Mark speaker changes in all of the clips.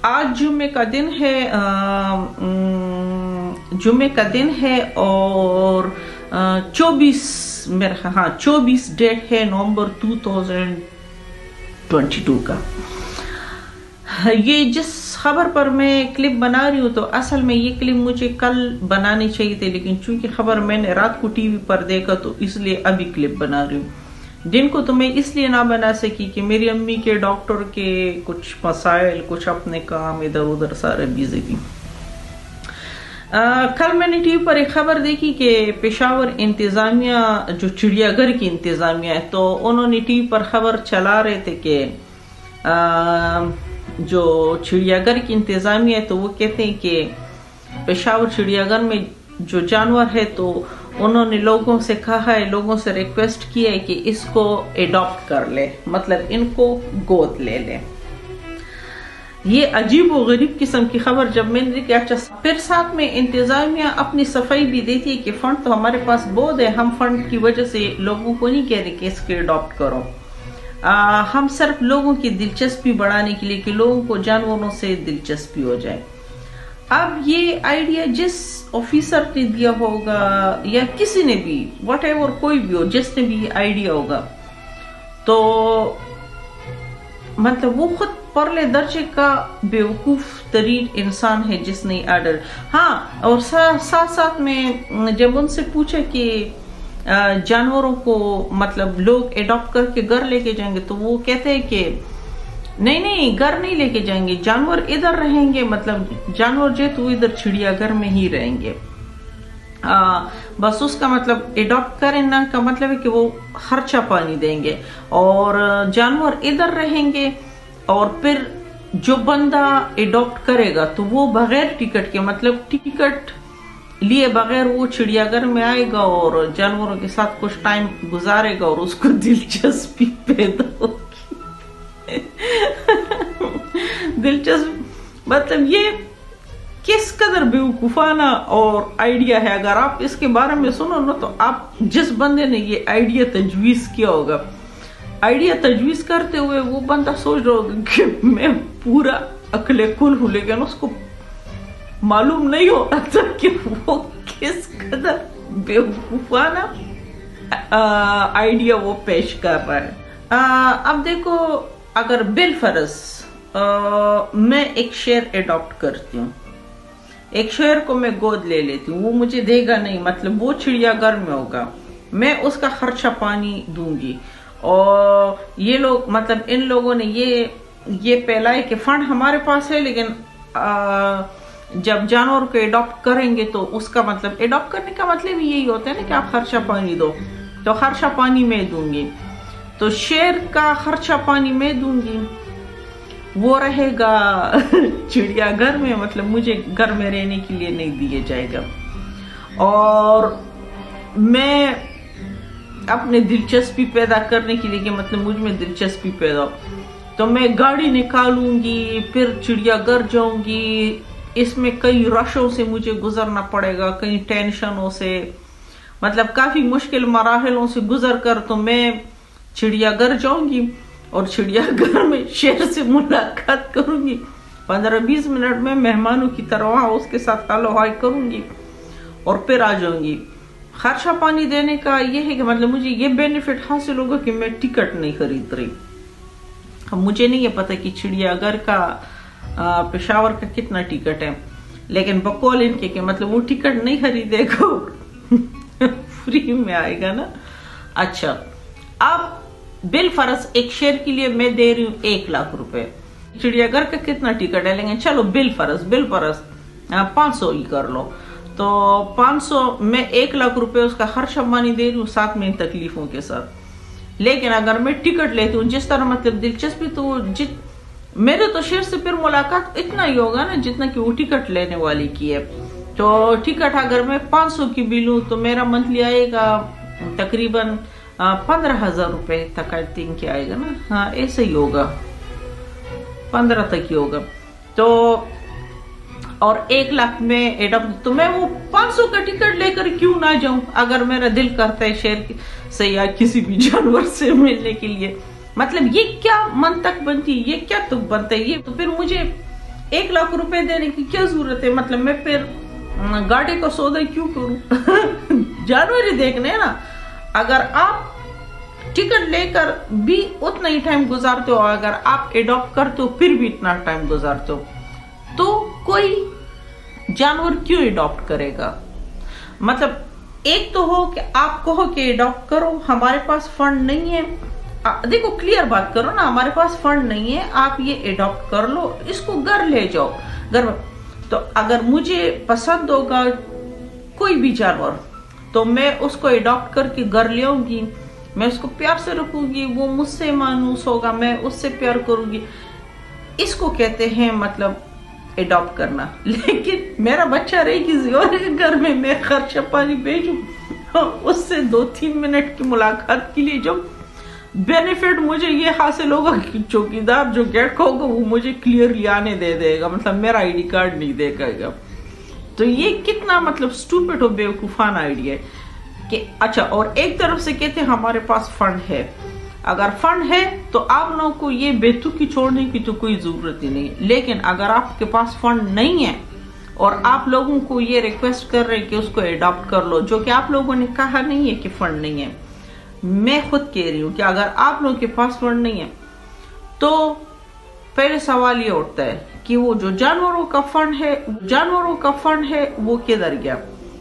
Speaker 1: آج جمعے کا دن ہے اور 24 ڈیٹ ہے نومبر 2022 کا. یہ جس خبر پر میں کلپ بنا رہی ہوں تو اصل میں یہ کلپ مجھے کل بنانی چاہیے تھی، لیکن چونکہ خبر میں نے رات کو ٹی وی پر دیکھا تو اس لیے ابھی کلپ بنا رہی ہوں. دن کو تو میں اس لیے نہ بنا سکی کہ میری امی کے ڈاکٹر کے کچھ مسائل، کچھ اپنے کام ادھر ادھر سارے بیزی تھی. کل میں نے ٹی وی پر ایک خبر دیکھی کہ پشاور انتظامیہ جو چڑیا گھر کی انتظامیہ ہے، تو انہوں نے ٹی وی پر خبر چلا رہے تھے کہ جو چڑیا گھر کی انتظامیہ ہے تو وہ کہتے ہیں کہ پشاور چڑیا گھر میں جو جانور ہے تو انہوں نے لوگوں سے کہا ہے، لوگوں سے ریکویسٹ کی ہے کہ اس کو ایڈاپٹ کر لے، مطلب ان کو گود لے لے. یہ عجیب و غریب قسم کی خبر جب میں نے دیکھی. اچھا، پھر ساتھ میں انتظامیہ اپنی صفائی بھی دیتی ہے کہ فنڈ تو ہمارے پاس بہت ہے، ہم فنڈ کی وجہ سے لوگوں کو نہیں کہہ رہے کہ اس کو ایڈاپٹ کرو، ہم صرف لوگوں کی دلچسپی بڑھانے کے لیے کہ لوگوں کو جانوروں سے دلچسپی ہو جائے. اب یہ آئیڈیا جس آفیسر نے دیا ہوگا یا کسی نے بھی، واٹ ایور، کوئی بھی ہو، جس نے بھی یہ آئیڈیا ہوگا، تو مطلب وہ خود پرلے درجے کا بیوقوف ترین انسان ہے جس نے آرڈر. ہاں، اور ساتھ ساتھ میں جب ان سے پوچھا کہ جانوروں کو مطلب لوگ ایڈاپٹ کر کے گھر لے کے جائیں گے، تو وہ کہتے ہیں کہ نہیں گھر نہیں لے کے جائیں گے، جانور ادھر رہیں گے، مطلب جانور جو تو ادھر چڑیا گھر میں ہی رہیں گے. بس اس کا مطلب ایڈاپٹ کریں نا کا مطلب ہے کہ وہ خرچہ پانی دیں گے اور جانور ادھر رہیں گے، اور پھر جو بندہ ایڈاپٹ کرے گا تو وہ بغیر ٹکٹ کے، مطلب ٹکٹ لیے بغیر وہ چڑیا گھر میں آئے گا اور جانوروں کے ساتھ کچھ ٹائم گزارے گا اور اس کو دلچسپی پیدا ہوگی. دلچسپ مطلب یہ کس قدر بیوقوفانہ اور آئیڈیا ہے. اگر آپ اس کے بارے میں سنو نا تو آپ جس بندے نے یہ آئیڈیا تجویز کیا ہوگا، آئیڈیا تجویز کرتے ہوئے وہ بندہ سوچ رہا ہوگا کہ میں پورا عقل کل ہوں، لیکن اس کو معلوم نہیں ہوتا تھا کہ وہ کس قدر بیوقوفانہ آئیڈیا وہ پیش کر رہا ہے. اب دیکھو، اگر بالفرض میں ایک شیر ایڈاپٹ کرتی ہوں، ایک شیر کو میں گود لے لیتی ہوں، وہ مجھے دے گا نہیں، مطلب وہ چڑیا گھر میں ہوگا، میں اس کا خرچہ پانی دوں گی، اور یہ لوگ مطلب ان لوگوں نے یہ پھیلائے کہ فنڈ ہمارے پاس ہے، لیکن جب جانور کو ایڈاپٹ کریں گے تو اس کا مطلب ایڈاپٹ کرنے کا مطلب یہی ہوتا ہے نا کہ آپ خرچہ پانی دو، تو خرچہ پانی میں دوں گی، تو شیر کا خرچہ پانی میں دوں گی، وہ رہے گا چڑیا گھر میں، مطلب مجھے گھر میں رہنے کے لیے نہیں دیا جائے گا، اور میں اپنے دلچسپی پیدا کرنے کے لیے کہ مطلب مجھ میں دلچسپی پیدا ہو تو میں گاڑی نکالوں گی، پھر چڑیا گھر جاؤں گی، اس میں کئی رشوں سے مجھے گزرنا پڑے گا، کئی ٹینشنوں سے، مطلب کافی مشکل مراحلوں سے گزر کر تو میں چڑیا گھر جاؤں گی اور چڑیا گھر میں شیر سے ملاقات کروں گی، 15-20 منٹ میں مہمانوں کی طرح اس کے ساتھ ہلو ہائی کروں گی اور پھر آ جاؤں گی. خرچہ پانی دینے کا یہ ہے کہ مطلب مجھے یہ بینیفٹ حاصل ہوگا کہ میں ٹکٹ نہیں خرید رہی. اب مجھے نہیں پتا کہ چڑیا گھر کا پشاور کا کتنا ٹکٹ ہے، لیکن بقول ان کے کہ مطلب وہ ٹکٹ نہیں خریدے گا، فری میں آئے گا نا. اچھا، اب بالفرض ایک شیر کے لیے میں دے رہی ہوں 1 لاکھ روپے، چڑیا گھر کا کتنا ٹکٹ ہے، لیکن چلو بالفرض 500 ہی کر لو، تو 500 میں 1 لاکھ روپے اس کا خرچہ پانی دے رہی ہوں ساتھ میں تکلیفوں کے ساتھ. لیکن اگر میں ٹکٹ لیتی ہوں جس طرح مطلب دلچسپی، تو میرے تو شیر سے پھر ملاقات اتنا ہی ہوگا نا جتنا کہ وہ ٹکٹ لینے والی کی ہے. تو ٹکٹ اگر میں 500 کی بھی لوں تو میرا منتھلی آئے گا تقریباً 15,000 روپے تک، آئی تھنک آئے گا نا، ہاں ایسے ہی ہوگا، 15 تک ہی ہوگا. تو اور 1 لاکھ میں ایڈاپٹ، تو میں وہ 500 کا ٹکٹ لے کر کیوں نہ جاؤں اگر میرا دل کرتا ہے شیر سے یا کسی بھی جانور سے ملنے کے لیے. مطلب یہ کیا منطق بنتی، یہ کیا تک بنتا ہے. یہ تو پھر مجھے 1 लाख रुपए देने की क्या जरूरत है? मतलब मैं फिर गाड़ी का सौदा क्यों करूं? जानवर ही देखने हैं ना। अगर आप टिकट लेकर भी उतना ही टाइम गुजारते हो, अगर आप एडॉप्ट करते हो फिर भी इतना टाइम गुजारते हो, तो कोई जानवर क्यों एडॉप्ट करेगा? मतलब एक तो हो कि आप कहो कि एडॉप्ट करो, हमारे पास फंड नहीं है। देखो क्लियर बात करो ना, हमारे पास फंड नहीं है, आप ये एडॉप्ट कर लो, इसको घर ले जाओ घर। तो अगर मुझे पसंद होगा कोई भी जानवर तो मैं उसको एडॉप्ट करके घर ले आऊंगी, मैं उसको प्यार से रखूंगी, वो मुझसे मानूस होगा, मैं उससे प्यार करूंगी। इसको कहते हैं मतलब एडॉप्ट करना। लेकिन मेरा बच्चा रहे किसी और के घर में, मैं खर्चा पानी भेजूं उससे 2-3 मिनट की मुलाकात के लिए, जो बेनिफिट मुझे ये हासिल होगा कि चौकीदार जो गेट का होगा वो मुझे क्लियरली आने दे देगा, मतलब मेरा आईडी कार्ड नहीं देगा। तो ये कितना मतलब स्टूपिड और बेवकूफाना आइडिया है कि अच्छा, और एक तरफ से कहते हैं हमारे पास फंड है। अगर फंड है तो आप लोगों को ये बेतुकी छोड़ने की तो कोई जरूरत ही नहीं। लेकिन अगर आपके पास फंड नहीं है और आप लोगों को ये रिक्वेस्ट कर रहे हैं कि उसको एडॉप्ट कर लो, जो कि आप लोगों ने कहा नहीं है कि फंड नहीं है, मैं खुद कह रही हूं कि अगर आप लोगों के पास फंड नहीं है तो पहले सवाल ये उठता है कि वो जो जानवरों का फंड है वो किधर गया?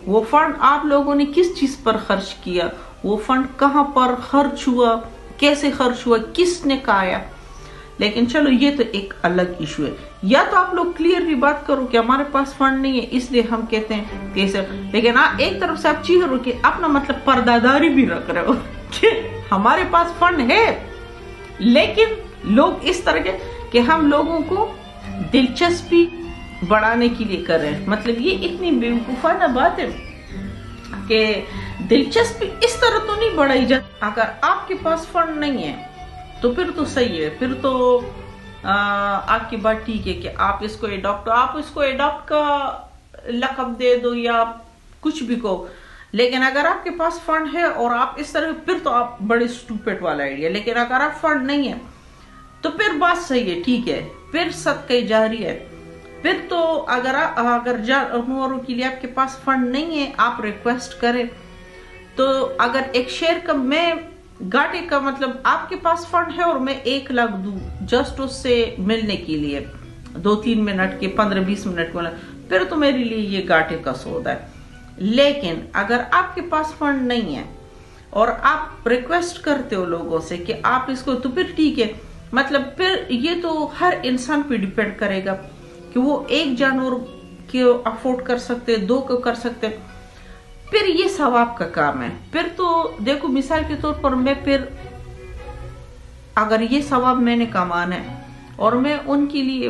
Speaker 1: वो फंड आप लोगों ने किस चीज पर खर्च किया? वो फंड कहां पर खर्च हुआ, कैसे खर्च हुआ, किसने खाया? लेकिन चलो ये तो एक अलग इशू है। या तो आप लोग क्लियरली बात करो कि हमारे पास फंड नहीं है इसलिए हम कहते हैं कैसे। लेकिन एक तरफ से आप चीज कि अपना मतलब पर्दादारी भी रख रहे हो कि हमारे पास फंड है, लेकिन लोग इस तरह के कि हम लोगों को दिलचस्पी बढ़ाने के लिए कर रहे हैं। मतलब ये इतनी बेवकूफाना बात है कि दिलचस्पी इस तरह तो नहीं बढ़ाई जाती। अगर आपके पास फंड नहीं है तो फिर तो सही है, फिर तो आपकी बात ठीक है कि आप इसको एडॉप्ट का लक़ब दे दो या कुछ भी कहो। लेकिन अगर आपके पास फंड है और आप इस तरह, फिर तो आप बड़े स्टूपिड वाला आइडिया। लेकिन अगर आप फंड नहीं है तो फिर बात सही है, ठीक है, फिर सदका जारी है। फिर तो अगर जानवरों के लिए आपके पास फंड नहीं है, आप रिक्वेस्ट करें तो अगर एक शेयर का मैं घाटे का मतलब आपके पास फंड है और मैं 1 लाख दूं जस्ट उससे मिलने के लिए 2-3 मिनट के 15-20 मिनट में, फिर तो मेरे लिए ये घाटे का सौदा है। लेकिन अगर आपके पास फंड नहीं है और आप रिक्वेस्ट करते हो लोगों से कि आप इसको, तो फिर ठीक है। मतलब फिर ये तो हर इंसान पे डिपेंड करेगा कि वो एक जानवर को अफोर्ड कर सकते, 2 को कर सकते, फिर ये सवाब का काम है। फिर तो देखो मिसाल के तौर पर मैं फिर अगर ये सवाब मैंने कमाना है और मैं उनके लिए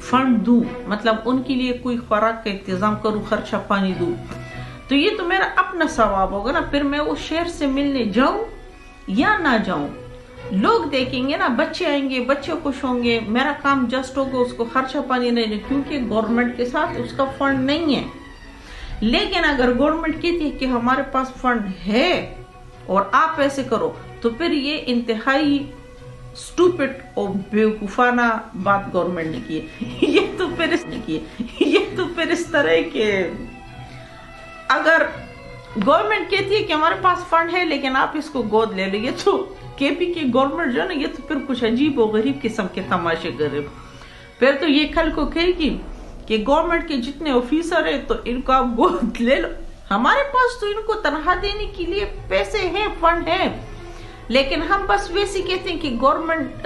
Speaker 1: फंड दूं, मतलब उनके लिए कोई खुराक का इंतजाम करूं, खर्चा पानी दूं, तो ये तो मेरा अपना सवाब होगा ना। फिर मैं उस शेर से मिलने जाऊं या ना जाऊं, लोग देखेंगे ना, बच्चे आएंगे, बच्चे खुश होंगे, मेरा काम जस्ट होगा उसको खर्चा पानी नहीं, क्योंकि गवर्नमेंट के साथ उसका फंड नहीं है। लेकिन अगर गवर्नमेंट कहती है कि हमारे पास फंड है और आप ऐसे करो, तो फिर ये इंतहाई स्टूपिड और बेवकूफाना बात गवर्नमेंट ने की है। ये तो फिर इस तरह के, अगर गवर्नमेंट कहती है कि हमारे पास फंड है लेकिन आप इसको गोद ले लो, ये तो केपी की गवर्नमेंट जो है ना, ये तो फिर कुछ अजीब और गरीब किस्म के तमाशे करे। फिर तो ये कल को कहेगी कि गवर्नमेंट के जितने ऑफिसर है तो इनको आप गोद ले लो, हमारे पास तो इनको तनख्वाह देने के लिए पैसे हैं, फंड है। लेकिन हम बस वैसे कहते हैं कि गवर्नमेंट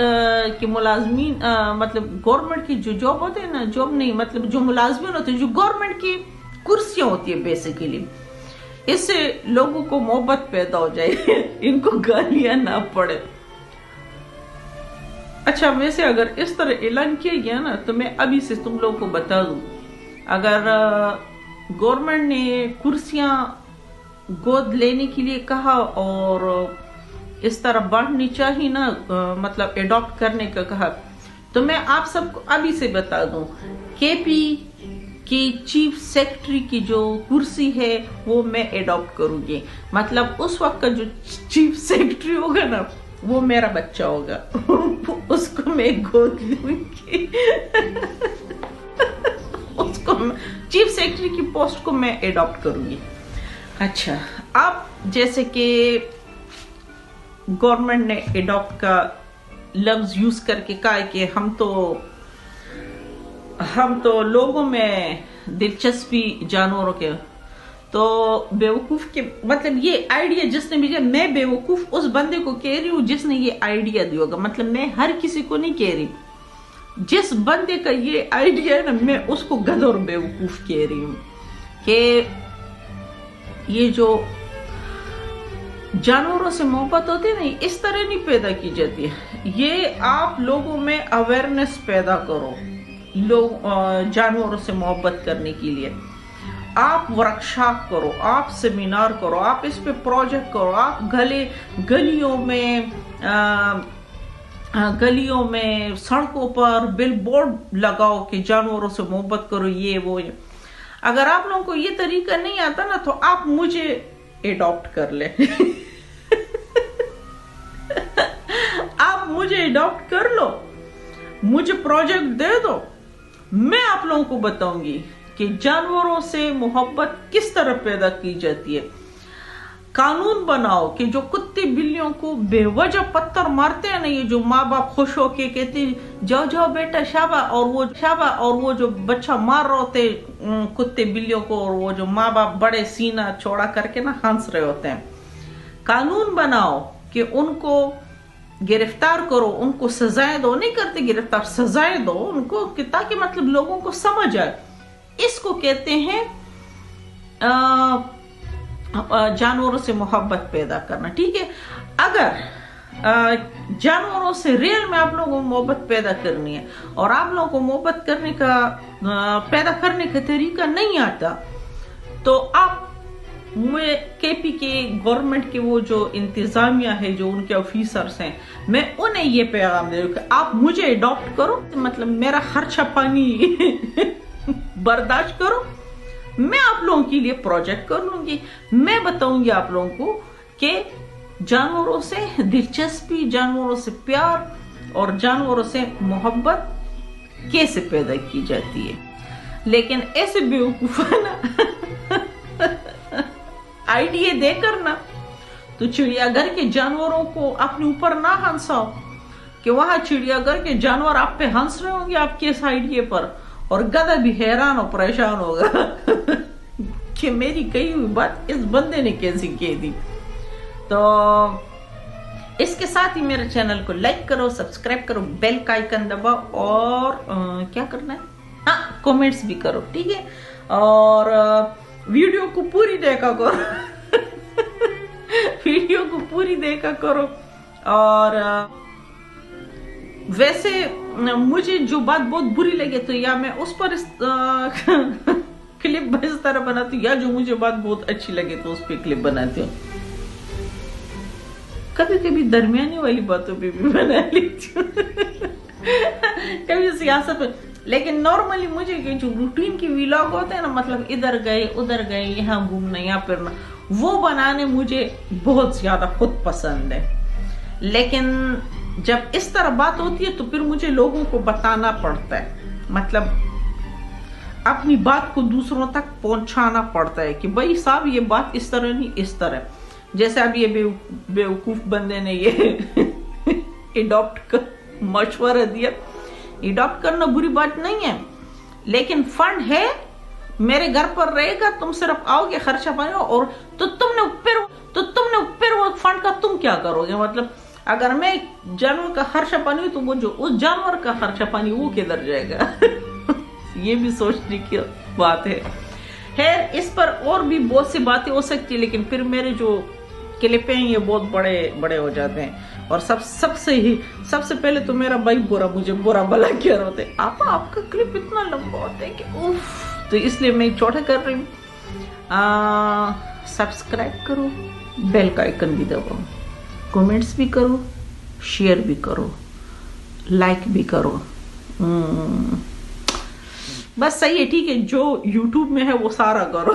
Speaker 1: के मुलाजमीन, मतलब गवर्नमेंट की जो जॉब होते हैं ना, जॉब नहीं मतलब जो मुलाजमीन होते हैं, जो गवर्नमेंट की कुर्सियां होती है बेसिकली, इससे लोगों को मोहब्बत पैदा हो जाए, इनको गालियां ना पड़े। अच्छा, वैसे अगर इस तरह ऐलान किया गया ना, तो मैं अभी से तुम लोगों को बता दूं, अगर गवर्नमेंट ने कुर्सियां गोद लेने के लिए कहा और इस तरह बांटनी चाहिए ना, मतलब एडॉप्ट करने का कहा, तो मैं आप सबको अभी से बता दूं, केपी की चीफ सेक्रेटरी की जो कुर्सी है वो मैं एडॉप्ट करूंगी। मतलब उस वक्त का जो चीफ सेक्रेटरी होगा ना, वो मेरा बच्चा होगा, उसको मैं गोद लूंगी। को, चीफ सेक्रेटरी की पोस्ट को मैं एडॉप्ट करूंगी। अच्छा, अब जैसे कि गवर्नमेंट ने एडॉप्ट का लफ्ज यूज करके कहा कि हम तो लोगों में दिलचस्पी जानवरों के, तो बेवकूफ के मतलब ये आइडिया जिसने भी, मैं बेवकूफ उस बंदे को कह रही हूँ जिसने ये आइडिया दिया होगा, मतलब मैं हर किसी को नहीं कह रही, जिस बंदे का ये आइडिया है ना, मैं उसको गध और बेवकूफ कह रही हूँ कि ये जो जानवरों से मोहब्बत होती है ना, इस तरह नहीं पैदा की जाती है। ये आप लोगों में अवेयरनेस पैदा करो, लोग जानवरों से मोहब्बत करने के लिए आप वर्कशॉप करो, आप सेमिनार करो, आप इस पे प्रोजेक्ट करो, आप गलियों में सड़कों पर बिलबोर्ड लगाओ कि जानवरों से मोहब्बत करो, ये वो ये। अगर आप लोगों को ये तरीका नहीं आता ना, तो आप मुझे एडॉप्ट कर ले आप मुझे एडॉप्ट कर लो, मुझे प्रोजेक्ट दे दो, मैं आप लोगों को बताऊंगी कि जानवरों से मोहब्बत किस तरह पैदा की जाती है। कानून बनाओ कि जो कुत्ते बिल्लियों को बेवजह पत्थर मारते हैं ना, ये जो माँ बाप खुश होके कहते जाओ जाओ बेटा शाबा, और वो जो बच्चा मार रहे होते कुत्ते बिल्लियों को, और वो जो माँ बाप बड़े सीना चौड़ा करके ना हंस रहे होते हैं। कानून बनाओ कि उनको गिरफ्तार करो, उनको सजाएं दो, नहीं करते गिरफ्तार, सजाएं दो उनको, ताकि मतलब लोगों को समझ आए। इसको कहते हैं जानवरों से मोहब्बत पैदा करना। ठीक है, अगर जानवरों से रियल में आप लोगों को मोहब्बत पैदा करनी है और आप लोगों को मोहब्बत करने का पैदा करने का तरीका नहीं आता, तो आप केपी के गवर्नमेंट के वो जो इंतजामिया है, जो उनके ऑफिसर्स हैं, मैं उन्हें ये पैगाम दे रही हूँ कि आप मुझे अडॉप्ट करो, मतलब मेरा खर्चा पानी बर्दाश्त करो, मैं आप लोगों के लिए प्रोजेक्ट कर लूंगी, मैं बताऊंगी आप लोगों को कि जानवरों से दिलचस्पी, जानवरों से प्यार और जानवरों से मोहब्बत कैसे पैदा की जाती है। लेकिन ऐसे बेवकूफ है ना आइडिया देकर ना, तो चिड़ियाघर के जानवरों को अपने ऊपर ना हंसाओ कि वहां चिड़ियाघर के जानवर आप पे हंस रहे होंगे आपके इस आइडिया पर, और गधा भी हैरान और परेशान होगा कि मेरी कही हुई बात इस बंदे ने कैसी कह दी। तो इसके साथ ही मेरे चैनल को लाइक करो, सब्सक्राइब करो, बेल का आइकन दबाओ, और क्या करना है, हाँ, कमेंट्स भी करो। ठीक है, और वीडियो को पूरी देखा करो वीडियो को पूरी देखा करो। और वैसे मुझे जो बात बहुत बुरी लगे तो या मैं उस पर क्लिप इस तरह बनाती हूँ, या जो मुझे बात बहुत अच्छी लगे तो उस पर क्लिप बनाती हूँ। कभी कभी दरमियानी वाली बातों पे भी बना लेती हूँ कभी सियासत पे, लेकिन नॉर्मली मुझे जो रूटीन की व्लॉग होते हैं ना, मतलब इधर गए उधर गए, यहाँ घूमना यहाँ फिरना, वो बनाने मुझे बहुत ज्यादा खुद पसंद है। लेकिन जब इस तरह बात होती है तो फिर मुझे लोगों को बताना पड़ता है, मतलब अपनी बात को दूसरों तक पहुंचाना पड़ता है कि भाई साहब ये बात इस तरह नहीं, इस तरह। जैसे अब ये बेवकूफ बंदे ने ये एडॉप्ट का मशवरा दिया। एडॉप्ट करना बुरी बात नहीं है, लेकिन फंड है, मेरे घर पर रहेगा, तुम सिर्फ आओगे, खर्चा पानी, और तो तुमने फिर वो फंड का तुम क्या करोगे। मतलब अगर मैं जानवर का खर्चा पानी तो वो जो उस जानवर का खर्चा पानी वो किधर जाएगा ये भी सोचने की बात है। खैर, इस पर और भी बहुत सी बातें हो सकती है, लेकिन फिर मेरे जो क्लिप हैं ये बहुत बड़े बड़े हो जाते हैं। और सबसे पहले तो मेरा भाई मुझे बुरा भला कह रहे होते, आपका क्लिप इतना लंबा होता है कि उफ, तो इसलिए मैं छोटा कर रही हूँ। सब्सक्राइब करो, बेल का आइकन भी दबाओ, कमेंट्स भी करो, शेयर भी करो, लाइक भी करो। बस सही है, ठीक है, जो यूट्यूब में है वो सारा करो